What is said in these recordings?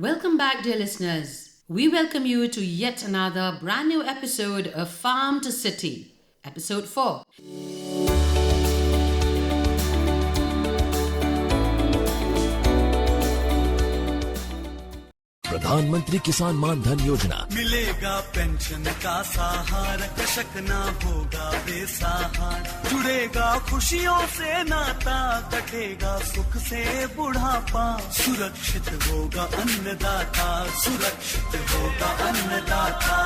Welcome back, dear listeners. We welcome you to yet another brand new episode of Farm to City, episode 4. प्रधानमंत्री किसान मान धन योजना। मिलेगा पेंशन का सहारा, कृषक ना होगा बेसहारा, जुड़ेगा खुशियों से नाता, कटेगा सुख से बुढ़ापा, सुरक्षित होगा अन्नदाता, सुरक्षित होगा अन्नदाता।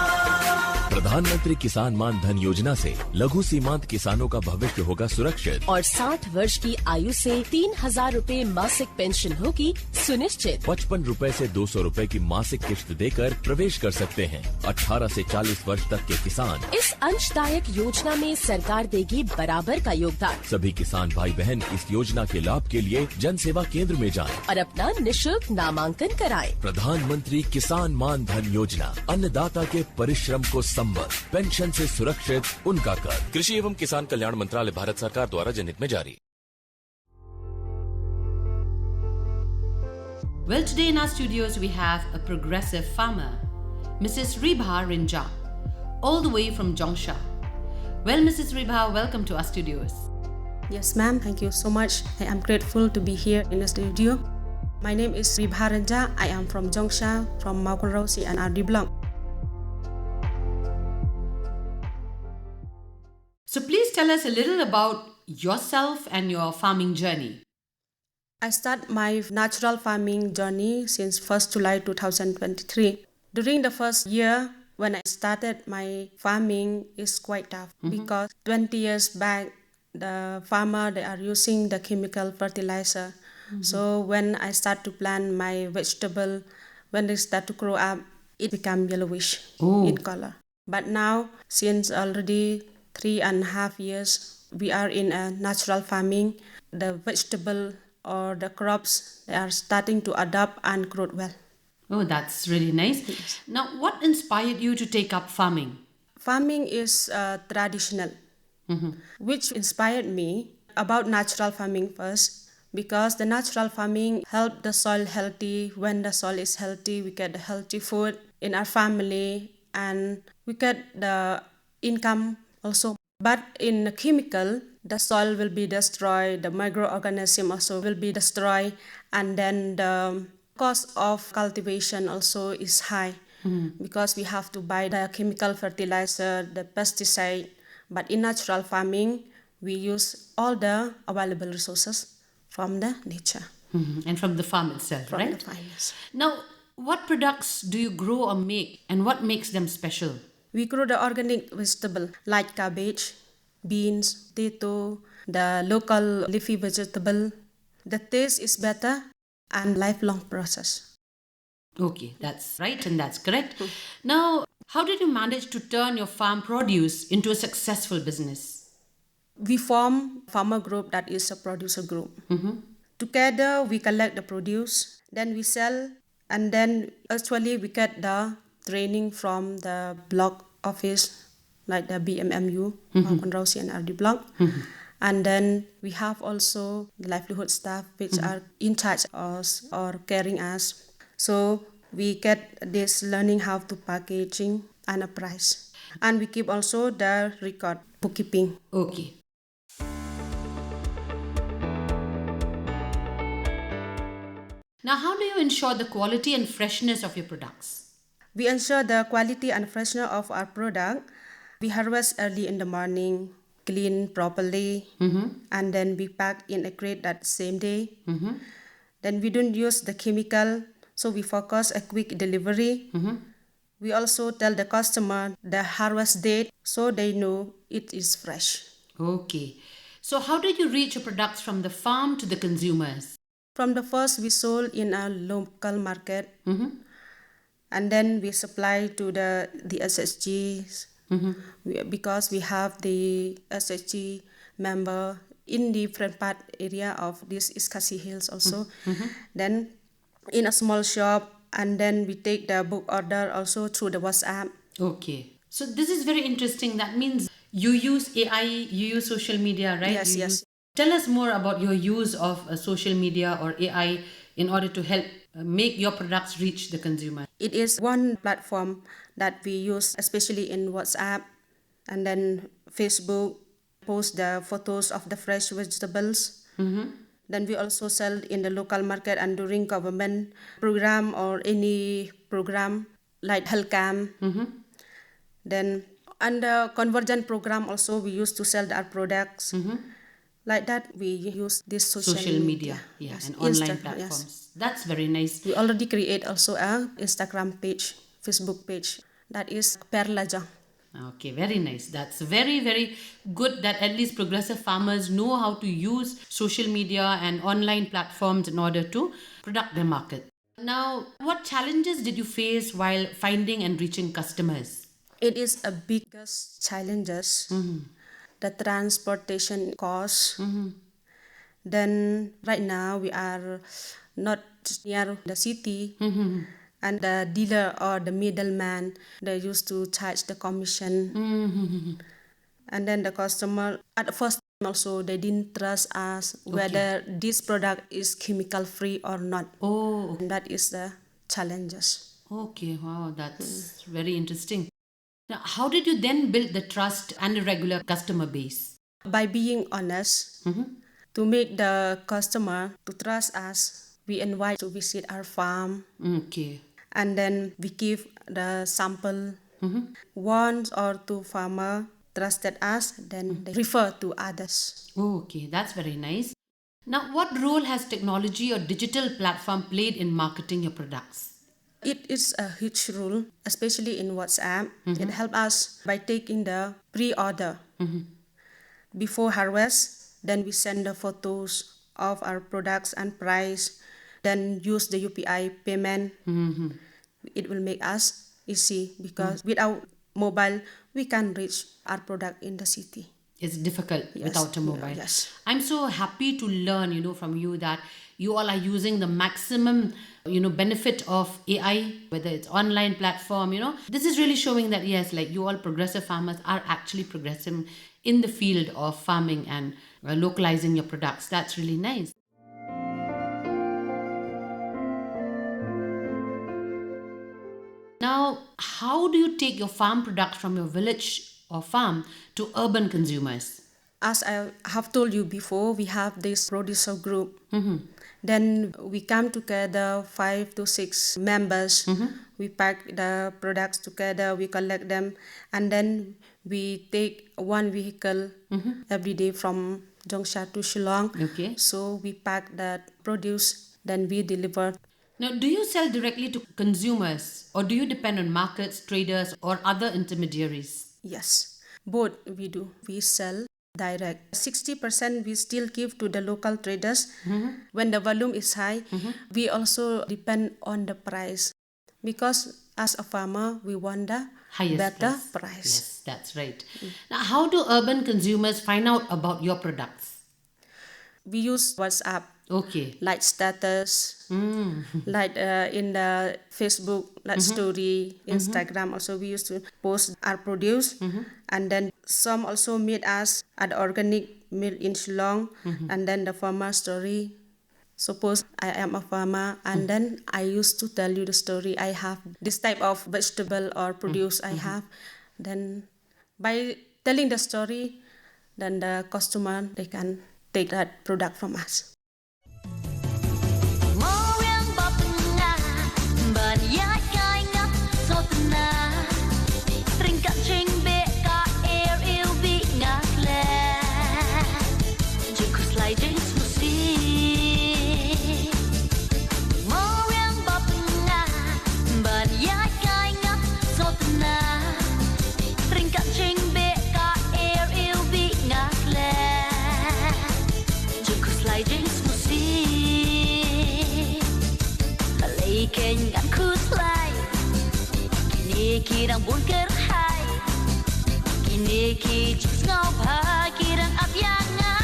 प्रधानमंत्री किसान मान धन योजना से लघु सीमांत किसानों का भविष्य होगा सुरक्षित और 60 वर्ष की आयु से 3,000 रूपए मासिक पेंशन होगी सुनिश्चित। 55 रूपए से 200 रूपए की मासिक किश्त देकर प्रवेश कर सकते हैं। 18 से 40 वर्ष तक के किसान इस अंशदायक योजना में सरकार देगी बराबर का योगदान। सभी किसान भाई बहन इस योजना के लाभ के लिए जन सेवा केंद्र में जाएं और अपना निशुल्क नामांकन कराएं। प्रधानमंत्री किसान मान धन योजना, अन्नदाता के परिश्रम को संबल, पेंशन से सुरक्षित उनका कर। कृषि एवं किसान कल्याण मंत्रालय, भारत सरकार द्वारा जनहित में जारी। Well, today in our studios we have a progressive farmer, Mrs. Ribha Rynjah, all the way from Jongphi. Well, Mrs. Ribha, welcome to our studios. Yes, ma'am. Thank you so much. I am grateful to be here in the studio. My name is Ribha Rynjah. I am from Jongphi, from Maukonrosi and RD Block. So please tell us a little about yourself and your farming journey. I started my natural farming journey since 1st July 2023. During the first year, when I started my farming, is quite tough because 20 years back, the farmer, they are using the chemical fertilizer. So when I start to plant my vegetable, when they start to grow up, it become yellowish in color. But now, since already 3.5 years, we are in a natural farming. The vegetable or the crops, they are starting to adapt and grow well. Oh, that's really nice. Yes. Now, what inspired you to take up farming? Farming is traditional, which inspired me about natural farming first, because the natural farming help the soil healthy. When the soil is healthy, we get the healthy food in our family and we get the income also. But in the chemical, the soil will be destroyed, the microorganism also will be destroyed, and then the cost of cultivation also is high because we have to buy the chemical fertilizer, the pesticide. But in natural farming, we use all the available resources from the nature. And from the farm itself, From right? the farmers. Now, what products do you grow or make and what makes them special? We grow the organic vegetable like cabbage, beans, potato, the local leafy vegetable. The taste is better and lifelong process. Okay, that's right and that's correct. Now, how did you manage to turn your farm produce into a successful business? We form farmer group that is a producer group. Together we collect the produce, then we sell, and then actually we get the training from the block office like the BMMU, Maukonrosi and RD Block. And then we have also the livelihood staff which are in charge of us or caring us. So we get this learning how to packaging and a price. And we keep also the record, bookkeeping. Okay. Now, how do you ensure the quality and freshness of your products? We ensure the quality and freshness of our product. We harvest early in the morning, clean properly, and then we pack in a crate that same day. Then we don't use the chemical, so we focus a quick delivery. We also tell the customer the harvest date so they know it is fresh. Okay. So, how did you reach your products from the farm to the consumers? From the first, we sold in a local market, and then we supply to the SSGs. Because we have the SSG member in different part area of this Iskasi Hills also. Then in a small shop, and then we take the book order also through the WhatsApp. Okay. So this is very interesting. That means you use AI, you use social media, right? Yes, yes. Tell us more about your use of social media or AI in order to help make your products reach the consumer? It is one platform that we use, especially in WhatsApp and then Facebook, post the photos of the fresh vegetables. Then we also sell in the local market and during government program or any program like health camp. Then under convergent program also we used to sell our products. Like that we use this social media, yes. and online Yes. platforms. That's very nice. We already create also a Instagram page, Facebook page. That is Perlajang. Okay, very nice. That's very, very good that at least progressive farmers know how to use social media and online platforms in order to product their market. Now, what challenges did you face while finding and reaching customers? It is a biggest challenges. The transportation cost. Then right now we are not near the city. And the dealer or the middleman, they used to charge the commission. And then the customer, at the first time also, they didn't trust us whether this product is chemical free or not. And that is the challenges. Okay, wow, that's very interesting. Now, how did you then build the trust and a regular customer base? By being honest, to make the customer to trust us, we invite to visit our farm. Okay. And then we give the sample. One or two farmer trusted us, then they refer to others. Okay, that's very nice. Now, what role has technology or digital platform played in marketing your products? It is a huge role, especially in WhatsApp. It helps us by taking the pre-order. Before harvest, then we send the photos of our products and price, then use the UPI payment. It will make us easy because without mobile, we can reach our product in the city. It's difficult without a mobile. Yes. I'm so happy to learn, from you that you all are using the maximum, benefit of AI, whether it's online platform, This is really showing that, yes, like you all progressive farmers are actually progressing in the field of farming and localizing your products. That's really nice. Now, how do you take your farm products from your village or farm to urban consumers? As I have told you before, we have this producer group. Then we come together, 5 to 6 members. We pack the products together, we collect them, and then we take one vehicle every day from Jongphi to Shillong. Okay. So we pack that produce, then we deliver. Now, do you sell directly to consumers or do you depend on markets, traders, or other intermediaries? Yes, both we do. We sell direct. 60% we still give to the local traders. When the volume is high, we also depend on the price. Because as a farmer, we want the Highest better price. price. Yes, that's right. Now, how do urban consumers find out about your products? We use WhatsApp, Okay. like status, like in the Facebook, like story, Instagram. Also, we used to post our produce, and then some also meet us at the organic mill in Shillong, and then the farmer story. Suppose I am a farmer, and then I used to tell you the story. I have this type of vegetable or produce I have. Then by telling the story, then the customer, they can take that product from us. Kirang bunker hai kini ki ngau pha kirang abyanga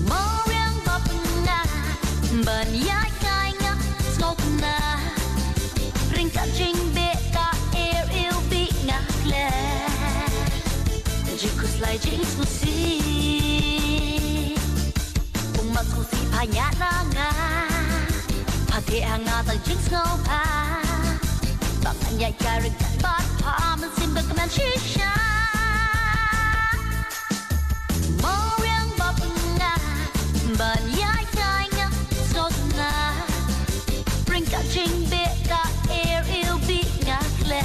mo yang bapna ban ya kai nga ngau na ring ka jing be ka air il bi nga kle jikus lai jing susi umat susi pa nhát ra nga à thế hàng nga tầng chính ngâu à bằng anh nhạy cài rừng cắt bát hoa mình xin bật màn shisha màu riêng bập nga bận nhạy cài nga sốt nga bring cả trình bệ cả air yêu bị ngã lệ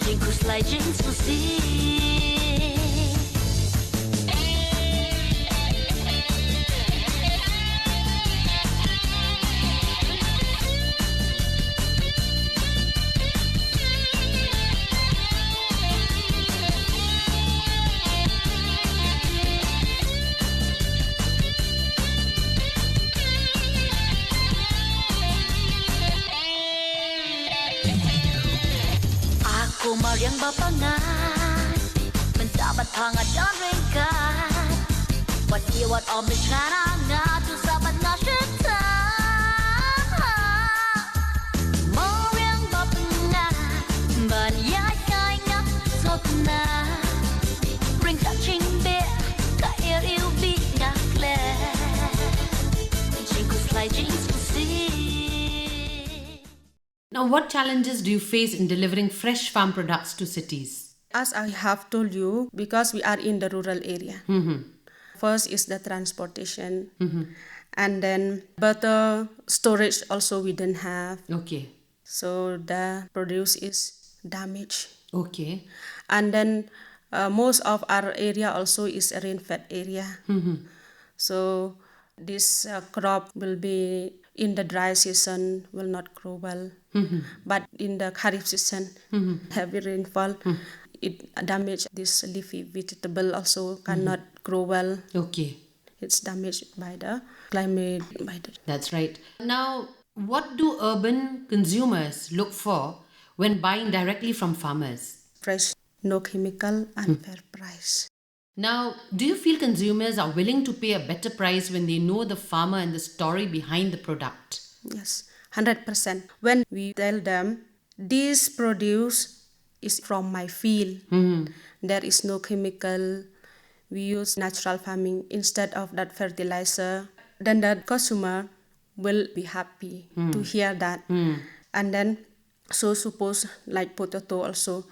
chính kus lại chính sushi Mariang bapangan mendapat hangat dan ringkat what dia what om sekarang ngadu sahabat nasyita Mariang bapangan banyai kainga sokna ringkat cingbe ka air yêu bị ngạc lệ jingku slai jingku si. Now, what challenges do you face in delivering fresh farm products to cities? As I have told you, because we are in the rural area, first is the transportation, and then better storage also we didn't have. Okay. So the produce is damaged. Okay. And then most of our area also is a rain-fed area. So this crop will be in the dry season will not grow well. But in the Kharif season, heavy rainfall, it damage this leafy vegetable also cannot grow well. Okay. It's damaged by the climate. That's right. Now, what do urban consumers look for when buying directly from farmers? Fresh, no chemical, and fair price. Now, do you feel consumers are willing to pay a better price when they know the farmer and the story behind the product? Yes, 100%. When we tell them, this produce is from my field, there is no chemical, we use natural farming instead of that fertilizer, then the consumer will be happy to hear that. And then, so suppose like potato also,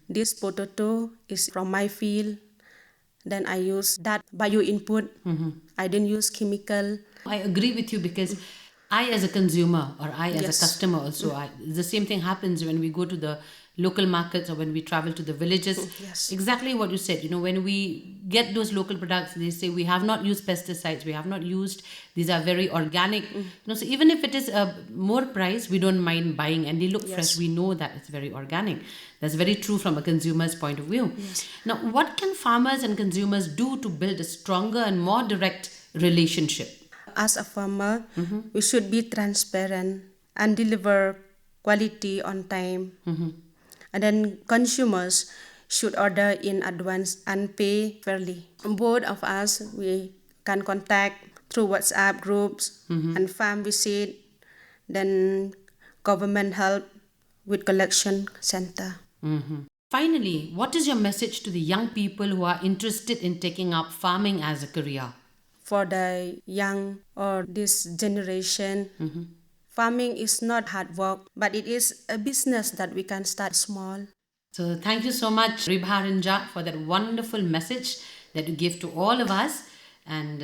this potato is from my field, then I use that bio input. I didn't use chemical. I agree with you because I as a consumer or I as a customer also, the same thing happens when we go to the local markets or when we travel to the villages. Yes. Exactly what you said. You know, when we get those local products, they say we have not used pesticides, we have not used, these are very organic. You know, so even if it is a more price, we don't mind buying and they look fresh. We know that it's very organic. That's very true from a consumer's point of view. Now, what can farmers and consumers do to build a stronger and more direct relationship? As a farmer, we should be transparent and deliver quality on time. And then consumers should order in advance and pay fairly. Both of us, we can contact through WhatsApp groups and farm visit, then government help with collection center. Finally, what is your message to the young people who are interested in taking up farming as a career? For the young or this generation, farming is not hard work, but it is a business that we can start small. So thank you so much, Ribha Rynjah, for that wonderful message that you give to all of us. And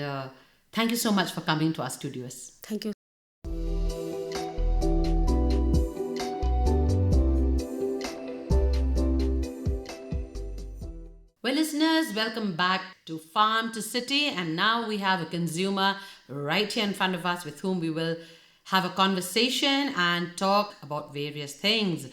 thank you so much for coming to our studios. Thank you. Well, listeners, welcome back to Farm to City. And now we have a consumer right here in front of us with whom we will have a conversation and talk about various things.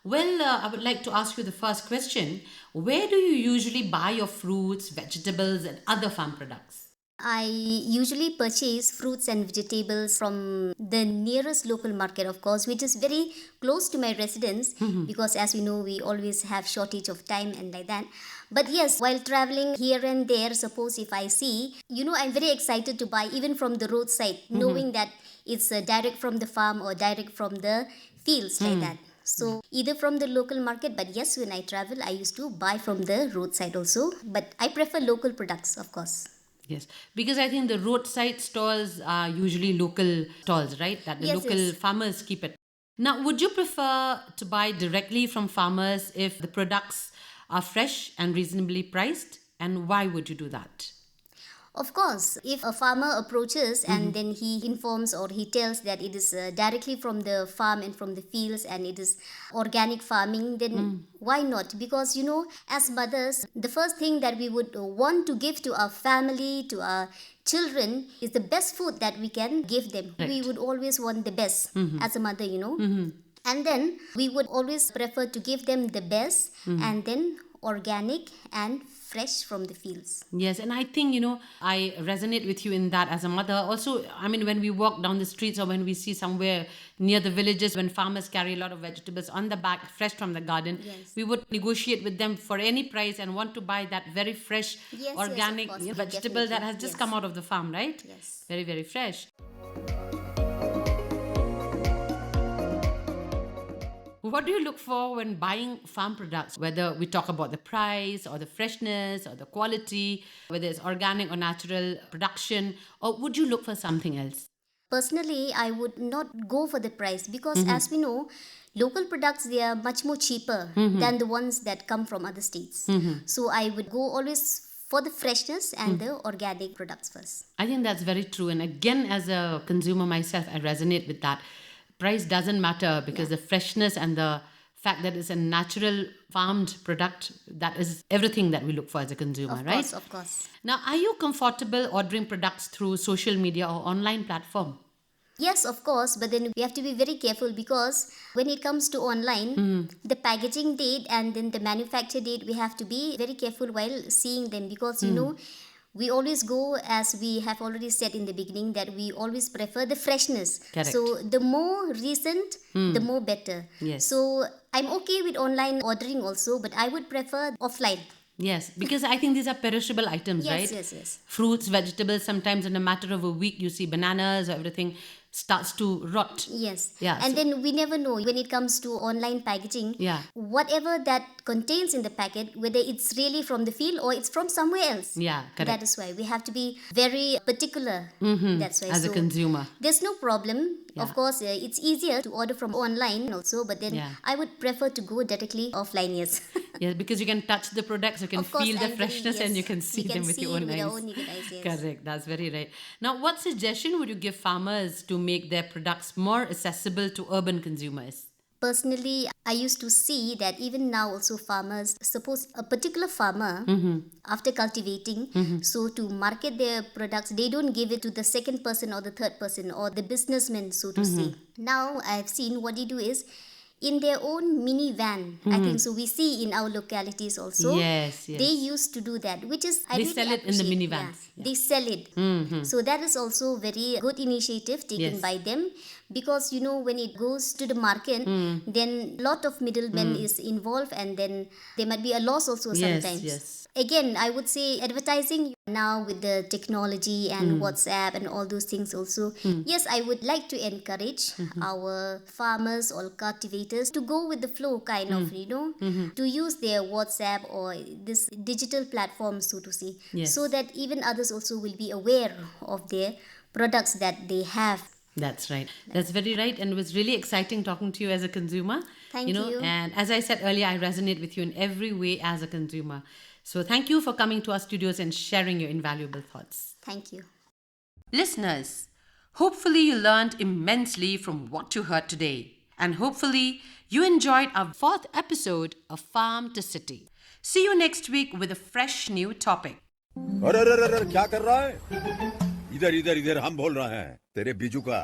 Well, I would like to ask you the first question. Where do you usually buy your fruits, vegetables, and other farm products? I usually purchase fruits and vegetables from the nearest local market, of course, which is very close to my residence because, as we know, we always have shortage of time and like that. But yes, while traveling here and there, suppose if I see, I'm very excited to buy even from the roadside, knowing that it's direct from the farm or direct from the fields like that. So either from the local market, but yes, when I travel, I used to buy from the roadside also. But I prefer local products, of course. Yes, because I think the roadside stalls are usually local stalls, right? That the Yes, local yes. farmers keep it. Now, would you prefer to buy directly from farmers if the products are fresh and reasonably priced? And why would you do that? Of course, if a farmer approaches and then he informs or he tells that it is directly from the farm and from the fields and it is organic farming, then why not? Because as mothers, the first thing that we would want to give to our family, to our children, is the best food that we can give them. Right. We would always want the best as a mother, And then we would always prefer to give them the best and then organic and fresh from the fields. Yes, and I think, I resonate with you in that as a mother. Also, I mean, when we walk down the streets or when we see somewhere near the villages, when farmers carry a lot of vegetables on the back, fresh from the garden, Yes. we would negotiate with them for any price and want to buy that very fresh, Yes, organic yes, of course. vegetable that has Definitely, just yes. come out of the farm, right? Yes. Very, very fresh. What do you look for when buying farm products? Whether we talk about the price or the freshness or the quality, whether it's organic or natural production, or would you look for something else? Personally, I would not go for the price because as we know, local products, they are much more cheaper than the ones that come from other states. So I would go always for the freshness and the organic products first. I think that's very true. And again, as a consumer myself, I resonate with that. Price doesn't matter because the freshness and the fact that it's a natural farmed product, that is everything that we look for as a consumer, right? Of course. Now, are you comfortable ordering products through social media or online platform? Yes, of course, but then we have to be very careful because when it comes to online, the packaging date and then the manufacture date, we have to be very careful while seeing them because, we always go, as we have already said in the beginning, that we always prefer the freshness. Correct. So the more recent, the more better. Yes. So I'm okay with online ordering also, but I would prefer offline. Yes, because I think these are perishable items, Yes, right? yes. Fruits, vegetables, sometimes in a matter of a week, you see bananas or everything starts to rot. Yes. Yeah, And so- then we never know when it comes to online packaging. Yeah. Whatever that contains in the packet, whether it's really from the field or it's from somewhere else. Yeah, correct. That is why we have to be very particular. That's why. As a So consumer. there's no problem. Yeah. Of course, it's easier to order from online also, but then Yeah. I would prefer to go directly offline, yes. Yes, because you can touch the products, you can Of course, feel the and then, freshness and yes, you can see we them can with see your own with eyes. our own naked eyes, yes. Correct, that's very right. Now, what suggestion would you give farmers to make their products more accessible to urban consumers? Personally, I used to see that even now also farmers, suppose a particular farmer, after cultivating, so to market their products, they don't give it to the second person or the third person or the businessman, so to say. Now, I've seen what they do is, in their own mini van, I think so we see in our localities also, Yes, yes. they used to do that, which is, I They really sell it in the appreciate. minivans. Yeah, they sell it. So that is also very good initiative taken Yes. by them because when it goes to the market, then lot of middlemen is involved and then there might be a loss also Yes, sometimes. yes. Again, I would say advertising now with the technology and WhatsApp and all those things also. Yes, I would like to encourage our farmers or cultivators to go with the flow kind of, to use their WhatsApp or this digital platform, so to say, Yes. so that even others also will be aware of their products that they have. That's right. That's very right. And it was really exciting talking to you as a consumer. Thank you. And as I said earlier, I resonate with you in every way as a consumer. So thank you for coming to our studios and sharing your invaluable thoughts. Thank you. Listeners, hopefully you learned immensely from what you heard today. And hopefully you enjoyed our 4th episode of Farm to City. See you next week with a fresh new topic. अरे अरे अरे अरे, क्या कर रहा है? इधर इधर इधर हम बोल रहे हैं तेरे बीजू का।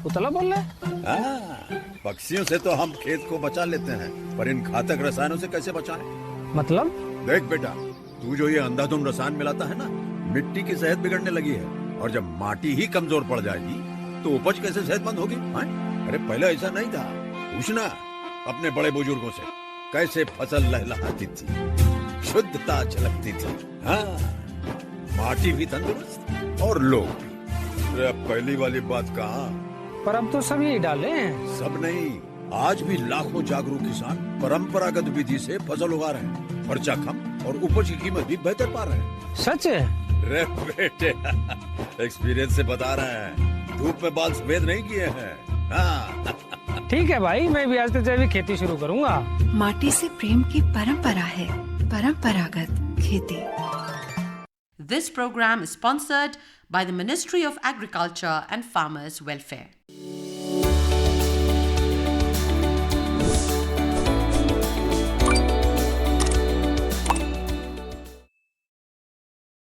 उतला बोल रहा है? हाँ, पक्षियों से तो हम खेत को बचा लेते हैं, पर इन घातक रसायनों से कैसे बचाएं? मतलब? देख बेटा, तू जो ये अंधाधुंध रसायन मिलाता है ना, मिट्टी की सेहत बिगड़ने लगी है, और जब माटी ही कमजोर पड़ जाएगी, तो उपज कैसे सेहतमंद होगी? हाँ? अरे पहले ऐसा नहीं था, पूछना अपने बड़े बुजुर्गों से, कैसे फसल लहलहाती थी, शुद्धता झलकती थी, हाँ, माटी भी तंदुरुस्त और लोग भी। अरे अब पहली वाली बात कहाँ? पर अब तो सब यही डाले हैं। सब नहीं, आज भी लाखों जागरूक किसान परंपरागत विधि से फसल उगा रहे हैं, खर्चा कम और उपज की कीमत भी बेहतर पा रहे हैं। सच है? रे बेटे, एक्सपीरियंस से बता रहे हैं, धूप में बाल सफेद नहीं किए हैं। हाँ। ठीक है भाई, मैं भी आज से जैविक खेती शुरू करूंगा। माटी से प्रेम की परंपरा है, परंपरागत खेती। This program is sponsored by the Ministry of Agriculture and Farmers Welfare.